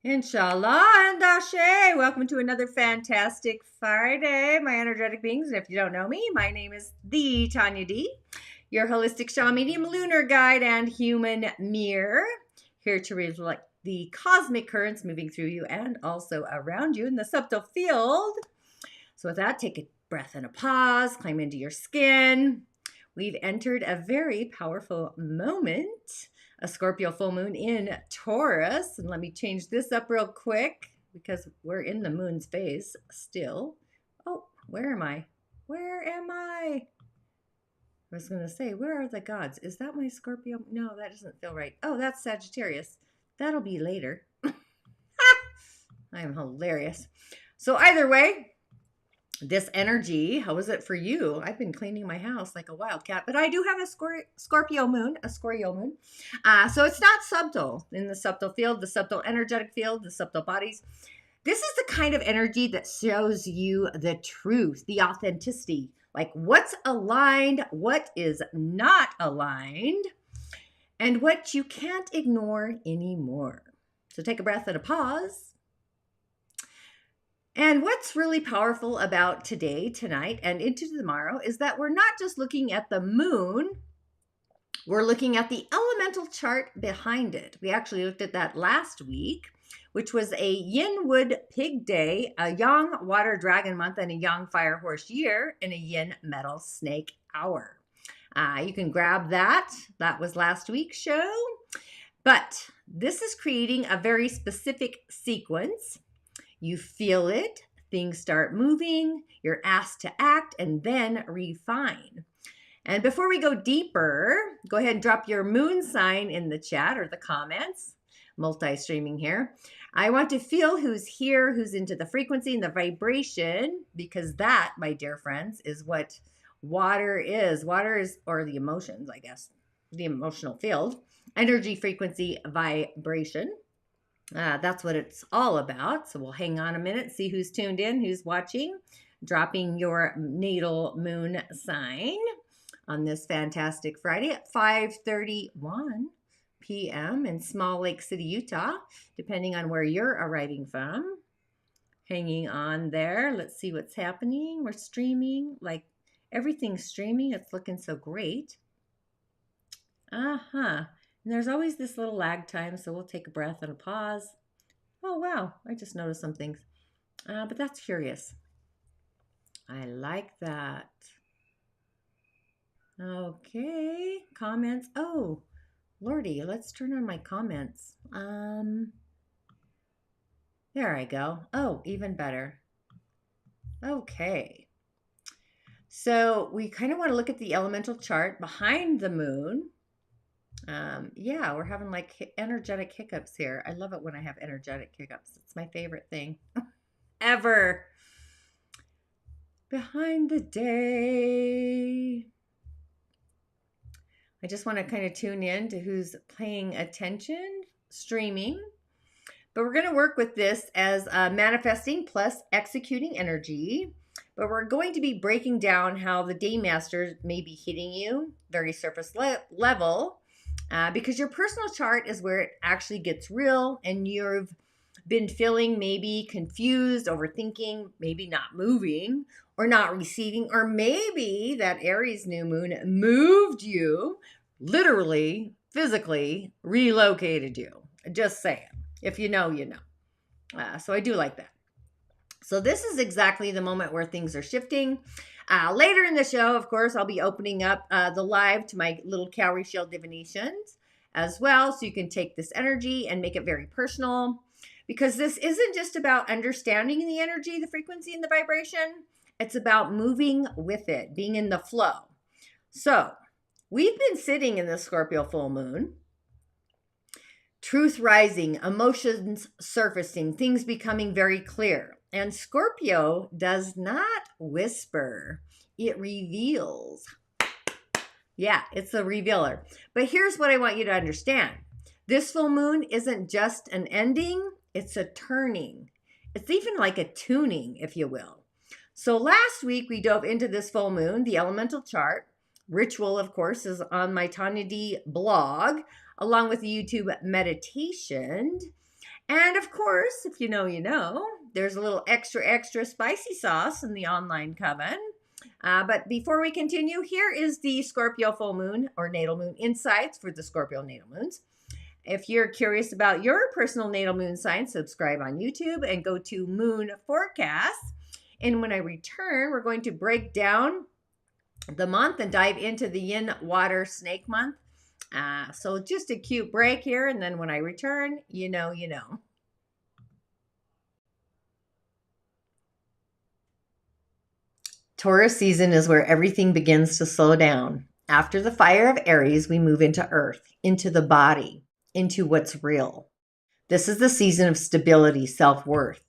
Inshallah and Ashe. Welcome to another fantastic Friday, my energetic beings. And if you don't know me, my name is the Tonya D, your holistic shaman medium, lunar guide, and human mirror, here to reflect the cosmic currents moving through you and also around you in the subtle field. So with that, take a breath and a pause, climb into your skin. We've entered a very powerful moment, a Scorpio full moon in Taurus. And let me change this up real quick because we're in the moon's phase still. Oh, where am I? Where am I? I was going to say, where are the gods? Is that my Scorpio? No, that doesn't feel right. Oh, that's Sagittarius. That'll be later. I am hilarious. So either way, this energy, how is it for you? I've been cleaning my house like a wildcat, but I do have a Scorpio moon. So it's not subtle in the subtle field, the subtle energetic field, the subtle bodies. This is the kind of energy that shows you the truth, the authenticity, like what's aligned, what is not aligned, and what you can't ignore anymore. So take a breath and a pause. And what's really powerful about today, tonight, and into tomorrow is that we're not just looking at the moon, we're looking at the elemental chart behind it. We actually looked at that last week, which was a Yin Wood Pig Day, a Yang Water Dragon Month, and a Yang Fire Horse Year, and a Yin Metal Snake Hour. You can grab that. That was last week's show. But this is creating a very specific sequence. You feel it, things start moving, you're asked to act and then refine. And before we go deeper, go ahead and drop your moon sign in the chat or the comments. Multi-streaming here. I want to feel who's here, who's into the frequency and the vibration, because that, my dear friends, is what water is. Water is, or the emotions, I guess, the emotional field, energy, frequency, vibration. That's what it's all about. So we'll hang on a minute, see who's tuned in, who's watching, dropping your natal moon sign on this fantastic Friday at 5:31 p.m. in Small Lake City, Utah, depending on where you're arriving from. Hanging on there. Let's see what's happening. We're streaming, like everything's streaming. It's looking so great. And there's always this little lag time, so we'll take a breath and a pause. Oh, wow. I just noticed some things. But that's curious. I like that. Okay. Comments. Oh, Lordy, let's turn on my comments. There I go. Oh, even better. Okay. So we kind of want to look at the elemental chart behind the moon. Yeah, we're having like energetic hiccups here. I love it when I have energetic hiccups. It's my favorite thing ever. Behind the day. I just want to kind of tune in to who's paying attention, streaming. But we're going to work with this as manifesting plus executing energy. But we're going to be breaking down how the day masters may be hitting you, very surface level. Because your personal chart is where it actually gets real and you've been feeling maybe confused, overthinking, maybe not moving or not receiving, or maybe that Aries new moon moved you, literally, physically relocated you. Just saying. If you know, you know. So I do like that. So this is exactly the moment where things are shifting. Later in the show, of course, I'll be opening up the live to my little Cowry Shell Divinations as well. So you can take this energy and make it very personal, because this isn't just about understanding the energy, the frequency, and the vibration. It's about moving with it, being in the flow. So we've been sitting in the Scorpio full moon. Truth rising, emotions surfacing, things becoming very clear. And Scorpio does not whisper, it reveals. Yeah, it's a revealer. But here's what I want you to understand. This full moon isn't just an ending, it's a turning. It's even like a tuning, if you will. So last week we dove into this full moon, the elemental chart. Ritual, of course, is on my Tonya D blog, along with the YouTube meditation. And of course, if you know, you know, there's a little extra spicy sauce in the online coven. But before we continue, here is the Scorpio full moon or natal moon insights for the Scorpio natal moons. If you're curious about your personal natal moon sign, subscribe on YouTube and go to Moon Forecast. And when I return, we're going to break down the month and dive into the Yin Water Snake month. So just a cute break here. And then when I return, you know, you know. Taurus season is where everything begins to slow down. After the fire of Aries, we move into Earth, into the body, into what's real. This is the season of stability, self-worth,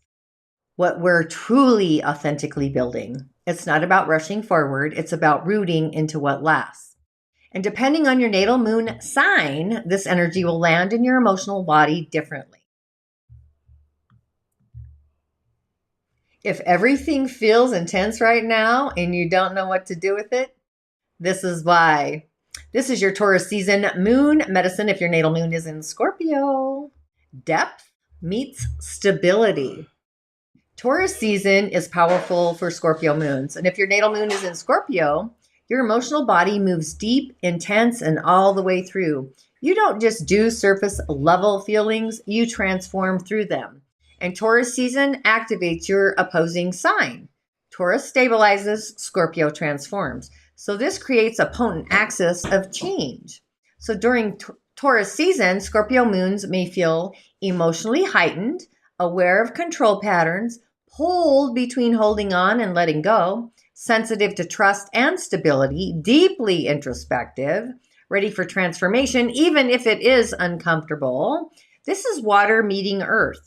what we're truly authentically building. It's not about rushing forward. It's about rooting into what lasts. And depending on your natal moon sign, this energy will land in your emotional body differently. If everything feels intense right now and you don't know what to do with it, this is why. This is your Taurus season moon medicine if your natal moon is in Scorpio. Depth meets stability. Taurus season is powerful for Scorpio moons. And if your natal moon is in Scorpio, your emotional body moves deep, intense, and all the way through. You don't just do surface level feelings, you transform through them. And Taurus season activates your opposing sign. Taurus stabilizes, Scorpio transforms. So this creates a potent axis of change. So during Taurus season, Scorpio moons may feel emotionally heightened, aware of control patterns, pulled between holding on and letting go, sensitive to trust and stability, deeply introspective, ready for transformation, even if it is uncomfortable. This is water meeting earth.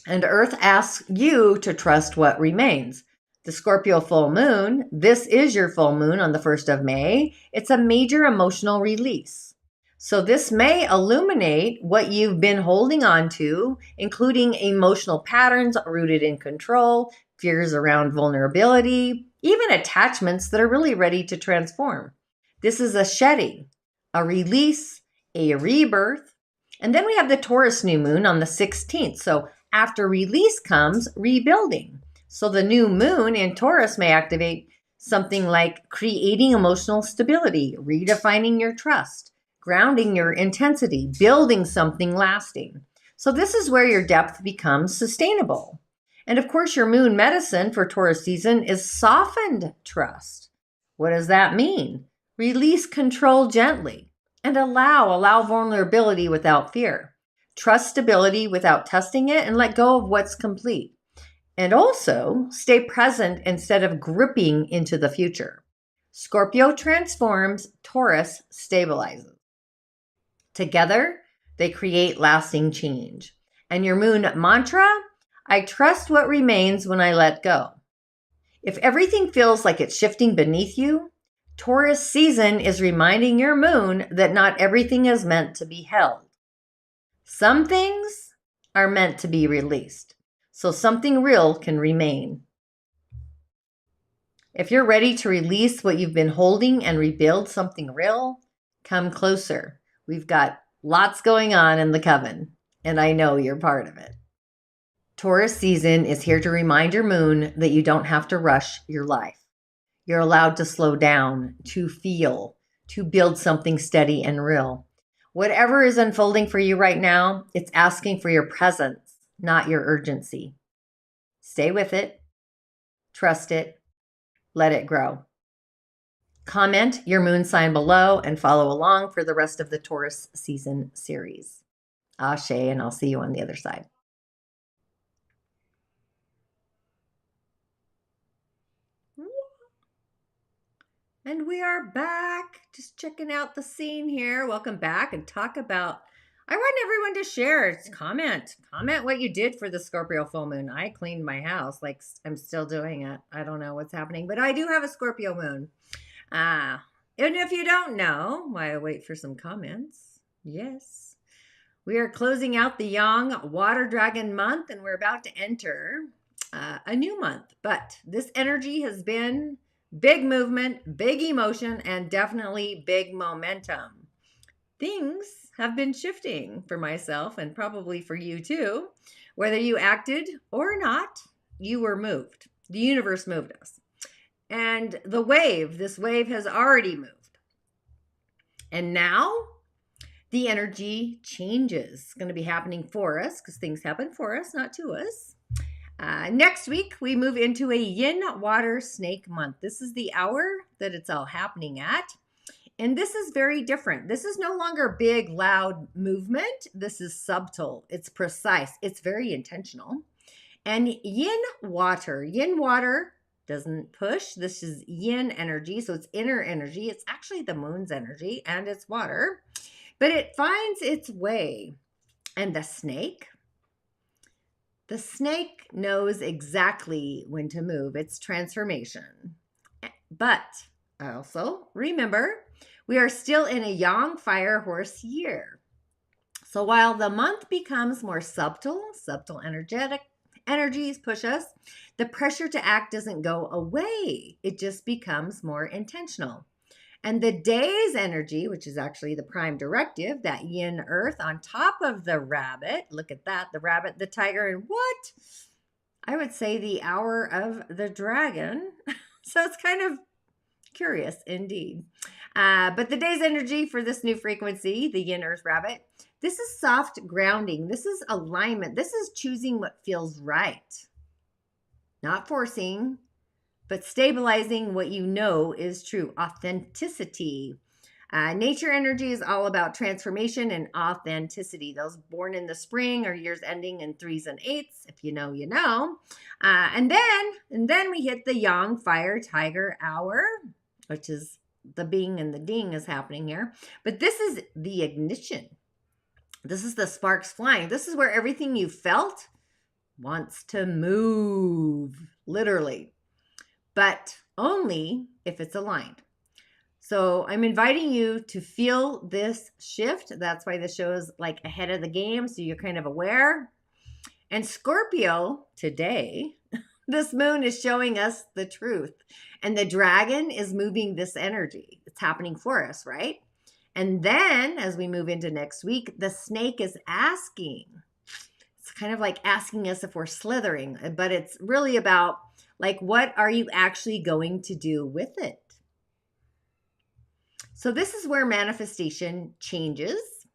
And Earth asks you to trust what remains. The Scorpio full moon, this is your full moon on the 1st of May. It's a major emotional release. So this may illuminate what you've been holding on to, including emotional patterns rooted in control, fears around vulnerability, even attachments that are really ready to transform. This is a shedding, a release, a rebirth. And then we have the Taurus new moon on the 16th. So after release comes rebuilding. So the new moon in Taurus may activate something like creating emotional stability, redefining your trust, grounding your intensity, building something lasting. So this is where your depth becomes sustainable. And of course, your moon medicine for Taurus season is softened trust. What does that mean? Release control gently and allow vulnerability without fear. Trust stability without testing it and let go of what's complete. And also stay present instead of gripping into the future. Scorpio transforms, Taurus stabilizes. Together, they create lasting change. And your moon mantra, I trust what remains when I let go. If everything feels like it's shifting beneath you, Taurus season is reminding your moon that not everything is meant to be held. Some things are meant to be released, so something real can remain. If you're ready to release what you've been holding and rebuild something real, come closer. We've got lots going on in the coven, and I know you're part of it. Taurus season is here to remind your moon that you don't have to rush your life. You're allowed to slow down, to feel, to build something steady and real. Whatever is unfolding for you right now, it's asking for your presence, not your urgency. Stay with it, trust it, let it grow. Comment your moon sign below and follow along for the rest of the Taurus season series. Ashe, and I'll see you on the other side. And we are back, just checking out the scene here. Welcome back and talk about, I want everyone to share, comment what you did for the Scorpio full moon. I cleaned my house, like I'm still doing it. I don't know what's happening, but I do have a Scorpio moon. And if you don't know, why I wait for some comments. Yes. We are closing out the Yang Water Dragon month and we're about to enter a new month. But this energy has been big movement, big emotion, and definitely big momentum. things have been shifting for myself and probably for you too. Whether you acted or not, you were moved. The universe moved us. And this wave has already moved. And now the energy changes. It's going to be happening for us because things happen for us, not to us. Next week, we move into a Yin Water Snake month. This is the hour that it's all happening at. And this is very different. This is no longer big, loud movement. This is subtle. It's precise. It's very intentional. And yin water doesn't push. This is yin energy. So it's inner energy. It's actually the moon's energy and it's water. But it finds its way. And the snake knows exactly when to move. It's transformation. But also remember, we are still in a yang fire horse year. So while the month becomes more subtle, energetic energies push us, the pressure to act doesn't go away. It just becomes more intentional. And the day's energy, which is actually the prime directive, that yin earth on top of the rabbit, look at that, the rabbit, the tiger, and what? I would say the hour of the dragon. So it's kind of curious indeed. But the day's energy for this new frequency, the Yin Earth Rabbit, this is soft grounding. This is alignment. This is choosing what feels right. Not forcing, but stabilizing what you know is true. Authenticity. Nature energy is all about transformation and authenticity. Those born in the spring or years ending in 3s and 8s. If you know, you know. And then we hit the yang fire tiger hour, which is the bing and the ding is happening here. But this is the ignition. This is the sparks flying. This is where everything you felt wants to move, literally. But only if it's aligned. So I'm inviting you to feel this shift. That's why the show is like ahead of the game, so you're kind of aware. And Scorpio, today, this moon is showing us the truth. And the dragon is moving this energy. It's happening for us, right? And then as we move into next week, the snake is asking. It's kind of like asking us if we're slithering, but it's really about like, what are you actually going to do with it? So this is where manifestation changes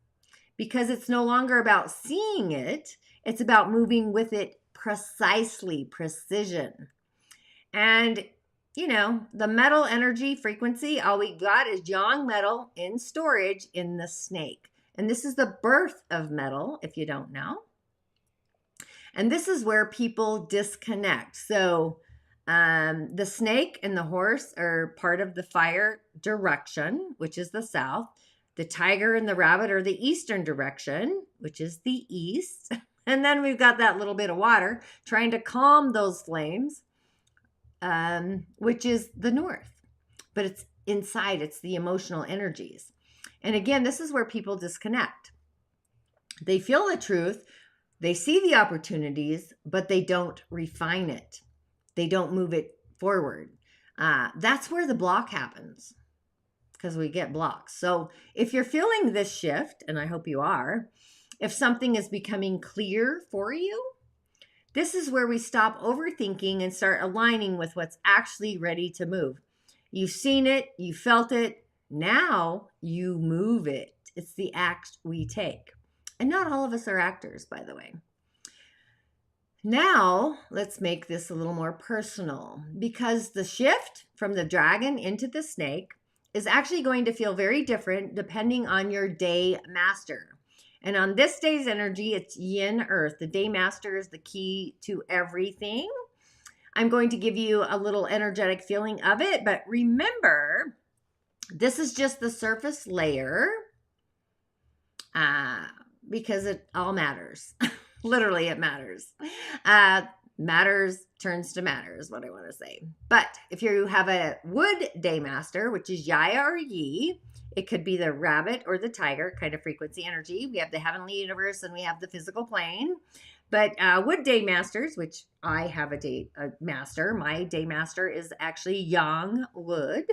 because it's no longer about seeing it. It's about moving with it precisely, precision. And, you know, the metal energy frequency, all we got is yang metal in storage in the snake. And this is the birth of metal, if you don't know. And this is where people disconnect. So the snake and the horse are part of the fire direction, which is the south. The tiger and the rabbit are the eastern direction, which is the east. And then we've got that little bit of water trying to calm those flames, which is the north. But it's inside, it's the emotional energies. And again, this is where people disconnect. They feel the truth, they see the opportunities, but they don't refine it. They don't move it forward. That's where the block happens because we get blocks. So if you're feeling this shift, and I hope you are, if something is becoming clear for you, this is where we stop overthinking and start aligning with what's actually ready to move. You've seen it, you felt it, now you move it. It's the act we take. And not all of us are actors, by the way. Now, let's make this a little more personal because the shift from the dragon into the snake is actually going to feel very different depending on your day master. And on this day's energy, it's Yin Earth. The day master is the key to everything. I'm going to give you a little energetic feeling of it, but remember, this is just the surface layer because it all matters. Literally, it matters. Matters turns to matter is what I want to say. But if you have a wood day master, which is Yaya or Yi, it could be the rabbit or the tiger kind of frequency energy. We have the heavenly universe and we have the physical plane. But wood day masters, which I have a master, my day master is actually yang wood.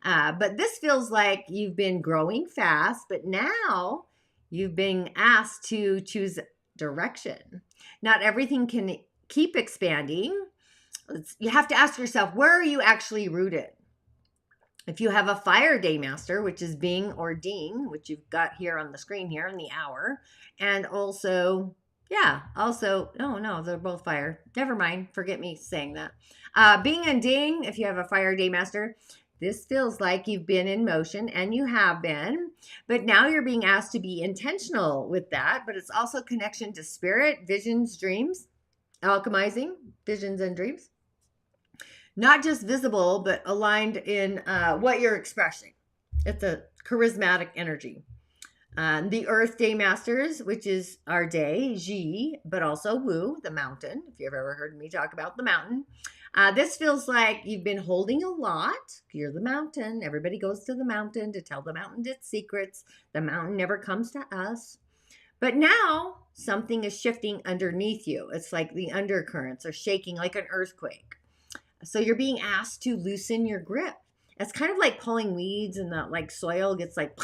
But this feels like you've been growing fast, but now you've been asked to choose direction. Not everything can keep expanding. You have to ask yourself, where are you actually rooted? If you have a fire day master, which is Bing or Ding, which you've got here on the screen here in the hour, and also, oh no, they're both fire. Never mind, forget me saying that. Bing and Ding, if you have a fire day master, this feels like you've been in motion, and you have been, but now you're being asked to be intentional with that. But it's also connection to spirit, visions, dreams, alchemizing visions and dreams. Not just visible, but aligned in what you're expressing. It's a charismatic energy. The Earth Day Masters, which is our day, Ji, but also Wu, the mountain, if you've ever heard me talk about the mountain. This feels like you've been holding a lot. You're the mountain. Everybody goes to the mountain to tell the mountain its secrets. The mountain never comes to us. But now something is shifting underneath you. It's like the undercurrents are shaking like an earthquake. So you're being asked to loosen your grip. It's kind of like pulling weeds, and the like soil gets like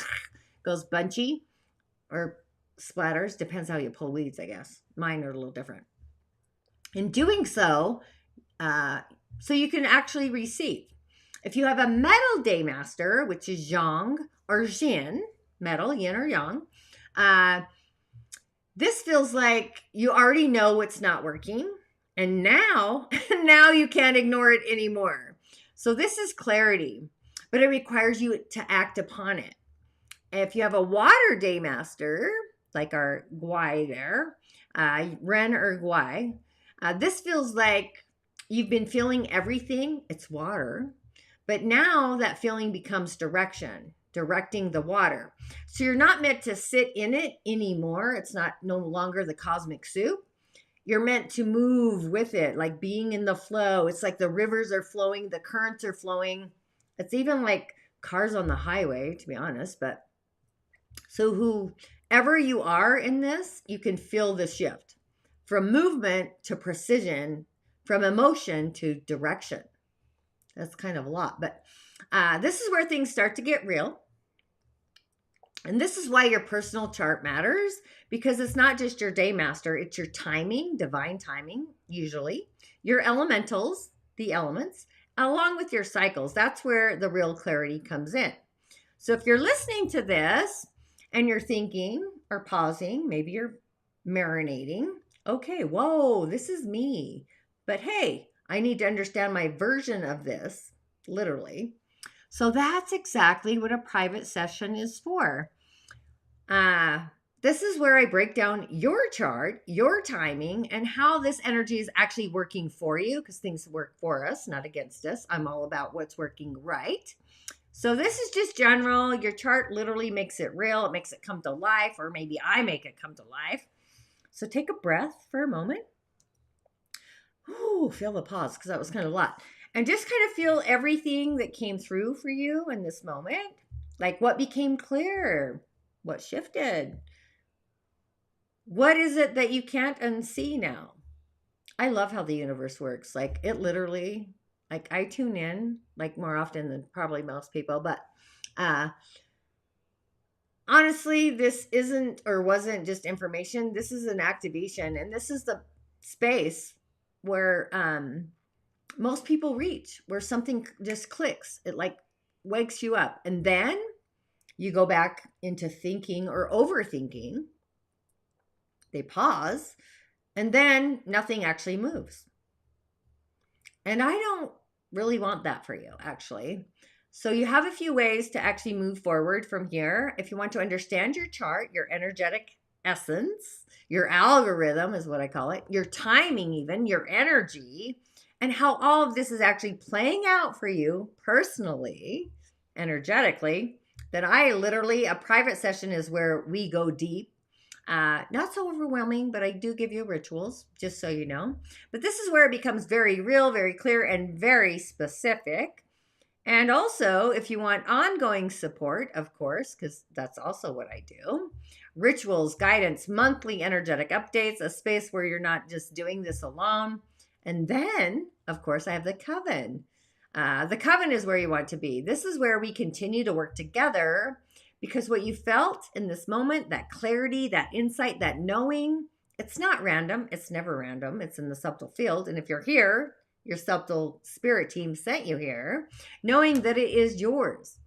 goes bunchy or splatters. Depends how you pull weeds, I guess. Mine are a little different. In doing so, so you can actually receive. If you have a metal day master, which is yang or yin, metal, yin or yang, this feels like you already know what's not working. And now you can't ignore it anymore. So this is clarity, but it requires you to act upon it. If you have a water day master, like our Guai there, Ren or Guai, this feels like you've been feeling everything. It's water, but now that feeling becomes direction, directing the water. So you're not meant to sit in it anymore. It's no longer the cosmic soup. You're meant to move with it, like being in the flow. It's like the rivers are flowing, the currents are flowing. It's even like cars on the highway, to be honest. But so whoever you are in this, you can feel the shift from movement to precision, from emotion to direction. That's kind of a lot, but this is where things start to get real. And this is why your personal chart matters, because it's not just your day master, it's your timing, divine timing, usually, your elementals, the elements, along with your cycles. That's where the real clarity comes in. So if you're listening to this and you're thinking or pausing, maybe you're marinating, okay, whoa, this is me. But hey, I need to understand my version of this, literally. So that's exactly what a private session is for. This is where I break down your chart, your timing, and how this energy is actually working for you, because things work for us, not against us. I'm all about what's working right. So this is just general. Your chart literally makes it real. It makes it come to life, or maybe I make it come to life. So take a breath for a moment. Ooh, feel the pause, because that was kind of a lot. And just kind of feel everything that came through for you in this moment. Like what became clear, what shifted. What is it that you can't unsee now? I love how the universe works. Like it literally, like I tune in like more often than probably most people, but honestly, this isn't or wasn't just information. This is an activation, and this is the space where most people reach, where something just clicks. It like wakes you up, and then you go back into thinking or overthinking. They pause, and then nothing actually moves. And I don't really want that for you, actually. So you have a few ways to actually move forward from here. If you want to understand your chart, your energetic essence, your algorithm is what I call it, your timing even, your energy, and how all of this is actually playing out for you personally, energetically, then I literally, a private session is where we go deep. Not so overwhelming, but I do give you rituals, just so you know. But this is where it becomes very real, very clear, and very specific. And also, if you want ongoing support, of course, because that's also what I do, rituals, guidance, monthly energetic updates, a space where you're not just doing this alone. And then, of course, I have the coven. The coven is where you want to be. This is where we continue to work together, because what you felt in this moment, that clarity, that insight, that knowing, it's not random. It's never random. It's in the subtle field. And if you're here, your subtle spirit team sent you here, knowing that it is yours.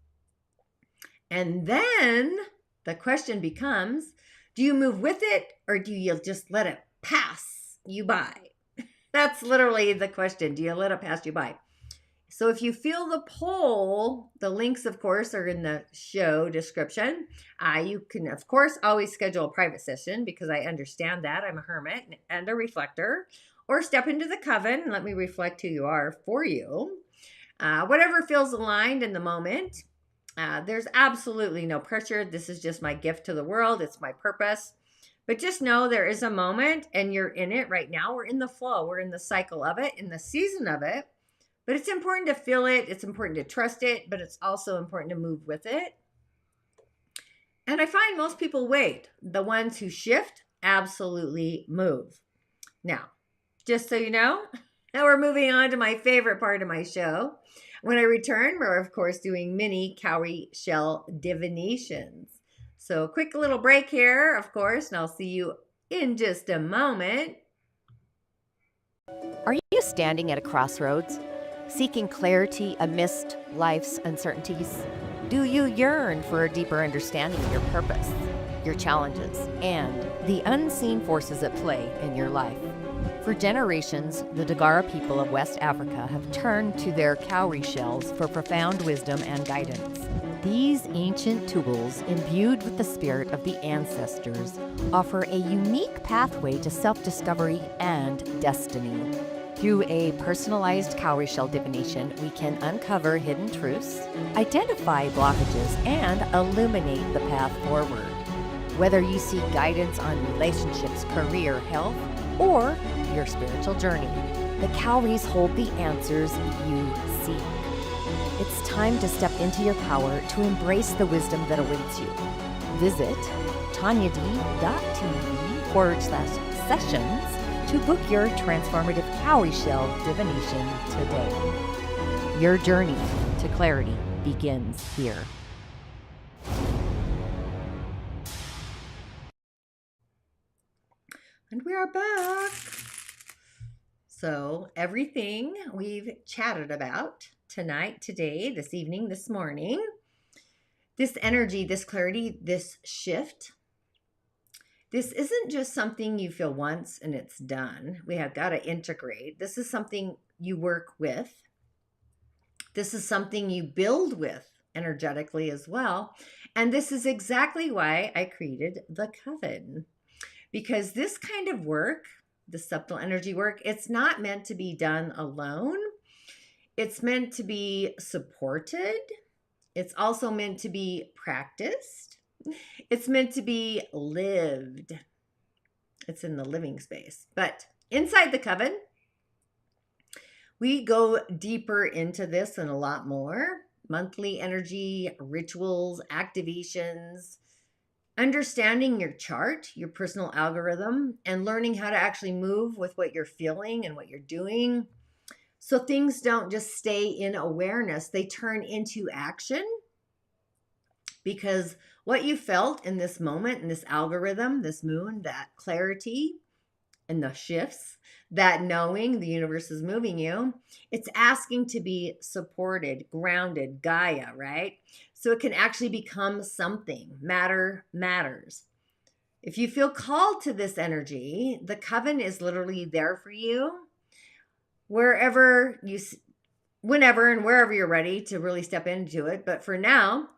And then the question becomes, do you move with it, or do you just let it pass you by? That's literally the question. Do you let it pass you by? So if you feel the pull, the links, of course, are in the show description. You can, of course, always schedule a private session, because I understand that. I'm a hermit and a reflector. Or step into the coven and let me reflect who you are for you. Whatever feels aligned in the moment. There's absolutely no pressure. This is just my gift to the world. It's my purpose. But just know there is a moment, and you're in it right now. We're in the flow. We're in the cycle of it, in the season of it. But it's important to feel it. It's important to trust it. But it's also important to move with it. And I find most people wait. The ones who shift absolutely move. Now, just so you know, now we're moving on to my favorite part of my show. When I return, we're, of course, doing mini Cowry Shell Divinations. So quick little break here, of course, and I'll see you in just a moment. Are you standing at a crossroads, seeking clarity amidst life's uncertainties? Do you yearn for a deeper understanding of your purpose, your challenges, and the unseen forces at play in your life? For generations, the Dagara people of West Africa have turned to their cowrie shells for profound wisdom and guidance. These ancient tools, imbued with the spirit of the ancestors, offer a unique pathway to self-discovery and destiny. Through a personalized cowrie shell divination, we can uncover hidden truths, identify blockages, and illuminate the path forward. Whether you seek guidance on relationships, career, health, or your spiritual journey, the cowries hold the answers you seek. It's time to step into your power to embrace the wisdom that awaits you. Visit tonyad.tv/sessions to book your transformative cowrie shell divination today. Your journey to clarity begins here. And we are back. So everything we've chatted about tonight, today, this evening, this morning, this energy, this clarity, this shift, this isn't just something you feel once and it's done. We have got to integrate. This is something you work with. This is something you build with energetically as well. And this is exactly why I created the coven. Because this kind of work, the subtle energy work, it's not meant to be done alone. It's meant to be supported. It's also meant to be practiced. It's meant to be lived. It's in the living space. But inside the coven, we go deeper into this and a lot more. Monthly energy, rituals, activations, understanding your chart, your personal algorithm, and learning how to actually move with what you're feeling and what you're doing. So things don't just stay in awareness, they turn into action. Because what you felt in this moment, in this algorithm, this moon, that clarity and the shifts, that knowing the universe is moving you, it's asking to be supported, grounded, Gaia, right? So it can actually become something. Matter matters. If you feel called to this energy, the coven is literally there for you. Wherever you, whenever and wherever you're ready to really step into it. But for now,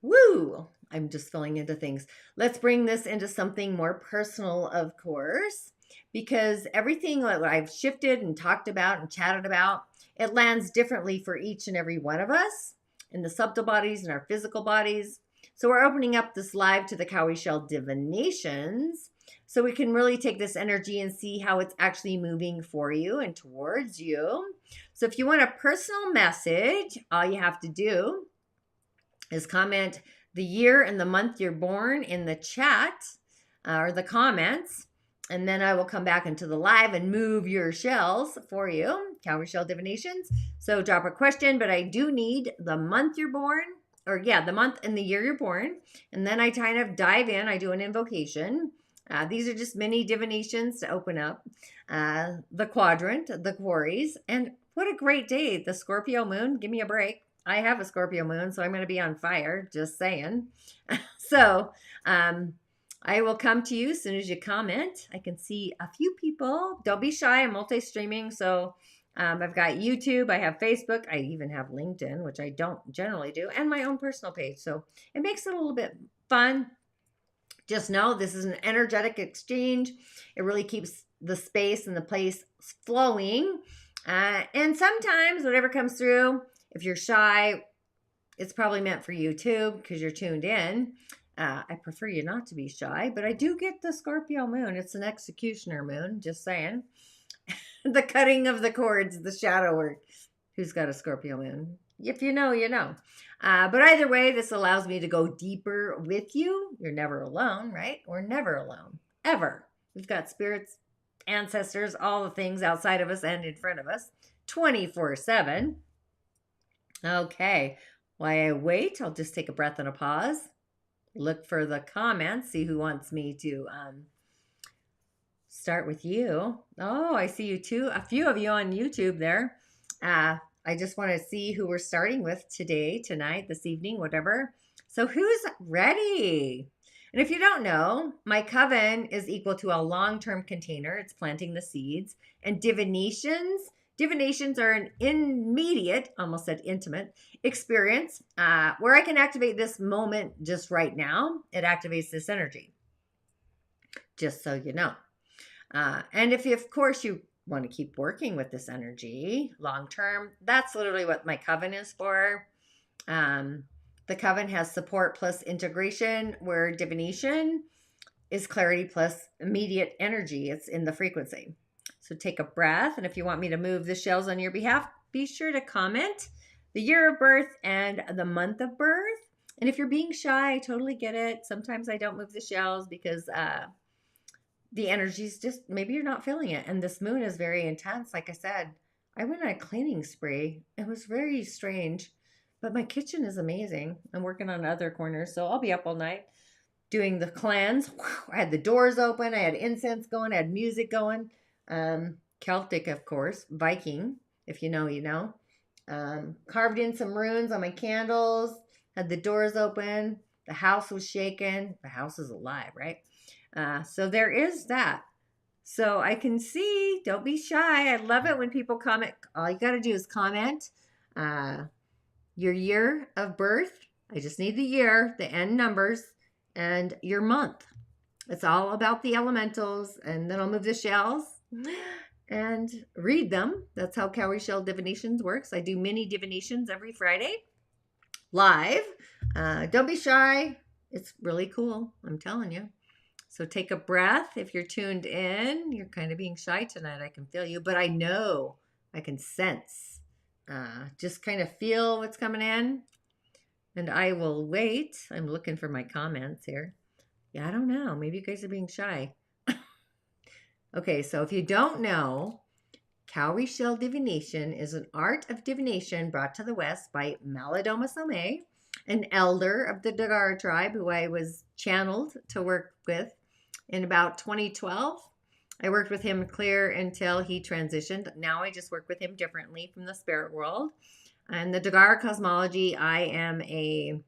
woo, I'm just filling into things. Let's bring this into something more personal, of course, because everything that I've shifted and talked about and chatted about, it lands differently for each and every one of us in the subtle bodies and our physical bodies. So we're opening up this live to the Cowry Shell Divinations so we can really take this energy and see how it's actually moving for you and towards you. So if you want a personal message, all you have to do is comment the year and the month you're born in the chat or the comments. And then I will come back into the live and move your shells for you, Cowry Shell Divinations. So drop a question, but I do need the month you're born, or the month and the year you're born. And then I kind of dive in. I do an invocation. These are just mini divinations to open up the quadrant, the quarries. And what a great day. The Scorpio moon. Give me a break. I have a Scorpio moon, so I'm going to be on fire. Just saying. So, I will come to you as soon as you comment. I can see a few people. Don't be shy. I'm multi-streaming. So I've got YouTube. I have Facebook. I even have LinkedIn, which I don't generally do, and my own personal page. So it makes it a little bit fun. Just know this is an energetic exchange. It really keeps the space and the place flowing. And sometimes whatever comes through, if you're shy, it's probably meant for you too because you're tuned in. I prefer you not to be shy, but I do get the Scorpio moon. It's an executioner moon, just saying. The cutting of the cords, the shadow work. Who's got a Scorpio moon? If you know, you know. But either way, this allows me to go deeper with you. You're never alone, right? We're never alone, ever. We've got spirits, ancestors, all the things outside of us and in front of us, 24/7. Okay, while I wait, I'll just take a breath and a pause. Look for the comments, see who wants me to start with you. Oh, I see you too. A few of you on YouTube there. I just want to see who we're starting with today, tonight, this evening, whatever. So who's ready? And if you don't know, my coven is equal to a long-term container. It's planting the seeds. And divinations are an immediate, almost said intimate, experience where I can activate this moment just right now. It activates this energy, just so you know. And if, of course, you want to keep working with this energy long term, that's literally what my coven is for. The coven has support plus integration, where divination is clarity plus immediate energy. It's in the frequency. So take a breath. And if you want me to move the shells on your behalf, be sure to comment the year of birth and the month of birth. And if you're being shy, I totally get it. Sometimes I don't move the shells because the energy's just, maybe you're not feeling it. And this moon is very intense. Like I said, I went on a cleaning spree. It was very strange, but my kitchen is amazing. I'm working on other corners, so I'll be up all night doing the cleanse. I had the doors open. I had incense going. I had music going. Celtic, of course, Viking, if you know, you know. Carved in some runes on my candles, had the doors open. The house was shaking. The house is alive, right? So there is that. So I can see, don't be shy. I love it when people comment. All you got to do is comment your year of birth. I just need the year, the end numbers, and your month. It's all about the elementals. And then I'll move the shells and read them. That's how Cowry Shell Divinations works. I do mini divinations every Friday live. Don't be shy. It's really cool. I'm telling you. So take a breath. If you're tuned in, you're kind of being shy tonight. I can feel you, but I know, I can sense. Just kind of feel what's coming in. And I will wait. I'm looking for my comments here. Yeah, I don't know. Maybe you guys are being shy. Okay, so if you don't know, Cowry Shell Divination is an art of divination brought to the West by Malidoma Somé, an elder of the Dagar tribe who I was channeled to work with in about 2012. I worked with him clear until he transitioned. Now I just work with him differently from the spirit world. And the Dagar cosmology, I'm a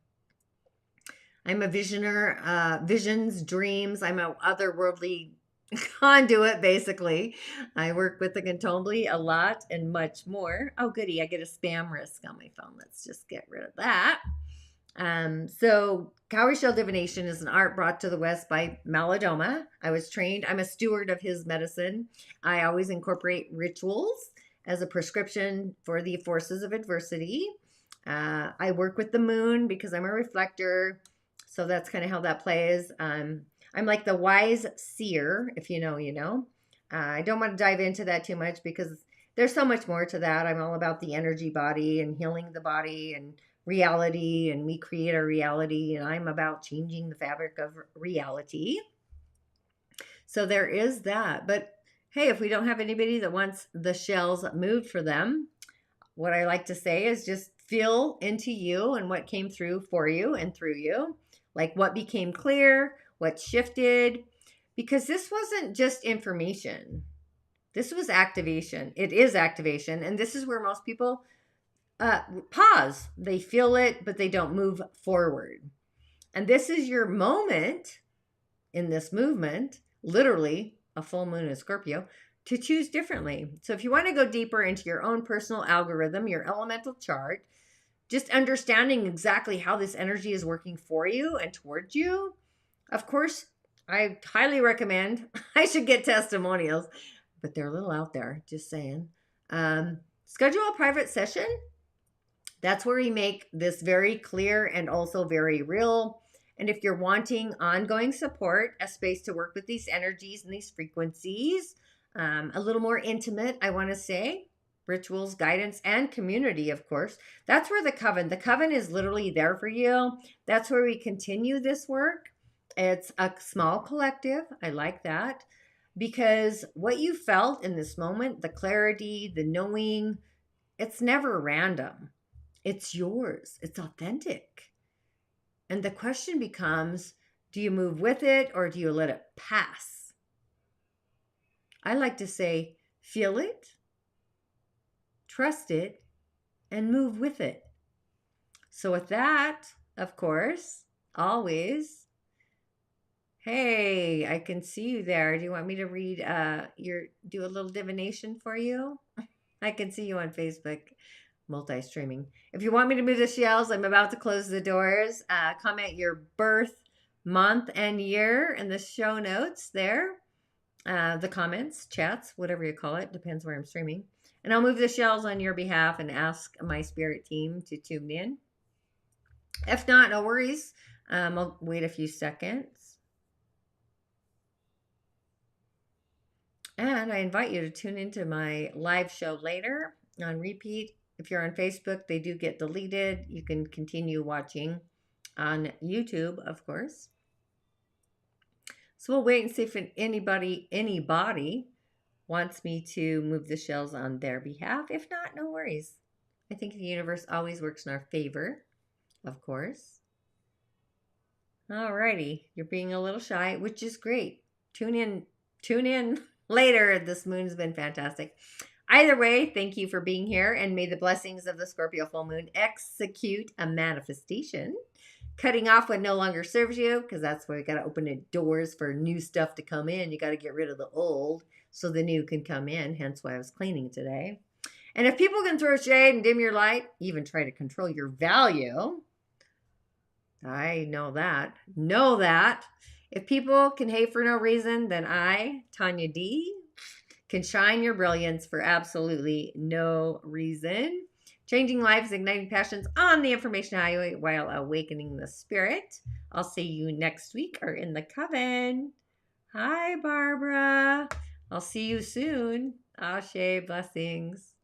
visioner, visions, dreams. I'm a otherworldly conduit, basically. I work with the Gantombly a lot and much more. Oh, goody, I get a spam risk on my phone. Let's just get rid of that. So Cowry Shell Divination is an art brought to the West by Malidoma. I was trained. I'm a steward of his medicine. I always incorporate rituals as a prescription for the forces of adversity. I work with the moon because I'm a reflector. So that's kind of how that plays. I'm like the wise seer, if you know, you know. I don't want to dive into that too much because there's so much more to that. I'm all about the energy body and healing the body and reality and we create our reality, and I'm about changing the fabric of reality. So there is that. But hey, if we don't have anybody that wants the shells moved for them, what I like to say is just feel into you and what came through for you and through you, like what became clear, what shifted, because this wasn't just information. This was activation. It is activation. And this is where most people pause. They feel it, but they don't move forward. And this is your moment in this movement, literally a full moon in Scorpio, to choose differently. So if you want to go deeper into your own personal algorithm, your elemental chart, just understanding exactly how this energy is working for you and towards you, of course, I highly recommend, I should get testimonials, but they're a little out there, just saying. Schedule a private session. That's where we make this very clear and also very real. And if you're wanting ongoing support, a space to work with these energies and these frequencies, a little more intimate, I want to say, rituals, guidance, and community, of course, that's where the coven is literally there for you. That's where we continue this work. It's a small collective. I like that because what you felt in this moment, the clarity, the knowing, it's never random. It's yours. It's authentic. And the question becomes, do you move with it or do you let it pass? I like to say, feel it, trust it, and move with it. So with that, of course, always, hey, I can see you there. Do you want me to read do a little divination for you? I can see you on Facebook. Multi-streaming. If you want me to move the shells, I'm about to close the doors. Comment your birth month and year in the show notes there. The comments, chats, whatever you call it, depends where I'm streaming. And I'll move the shells on your behalf and ask my spirit team to tune in. If not, no worries. I'll wait a few seconds. And I invite you to tune into my live show later on repeat. If you're on Facebook, they do get deleted. You can continue watching on YouTube, of course. So we'll wait and see if anybody wants me to move the shells on their behalf. If not, no worries. I think the universe always works in our favor, of course. Alrighty, you're being a little shy, which is great. Tune in later. This moon's been fantastic. Either way, thank you for being here, and may the blessings of the Scorpio full moon execute a manifestation, cutting off what no longer serves you, because that's where you got to open the doors for new stuff to come in. You got to get rid of the old so the new can come in, hence why I was cleaning today. And if people can throw shade and dim your light, even try to control your value, I know that. If people can hate for no reason, then I, Tonya D., can shine your brilliance for absolutely no reason. Changing lives, igniting passions on the information highway while awakening the spirit. I'll see you next week or in the coven. Hi, Barbara. I'll see you soon. Ashe, blessings.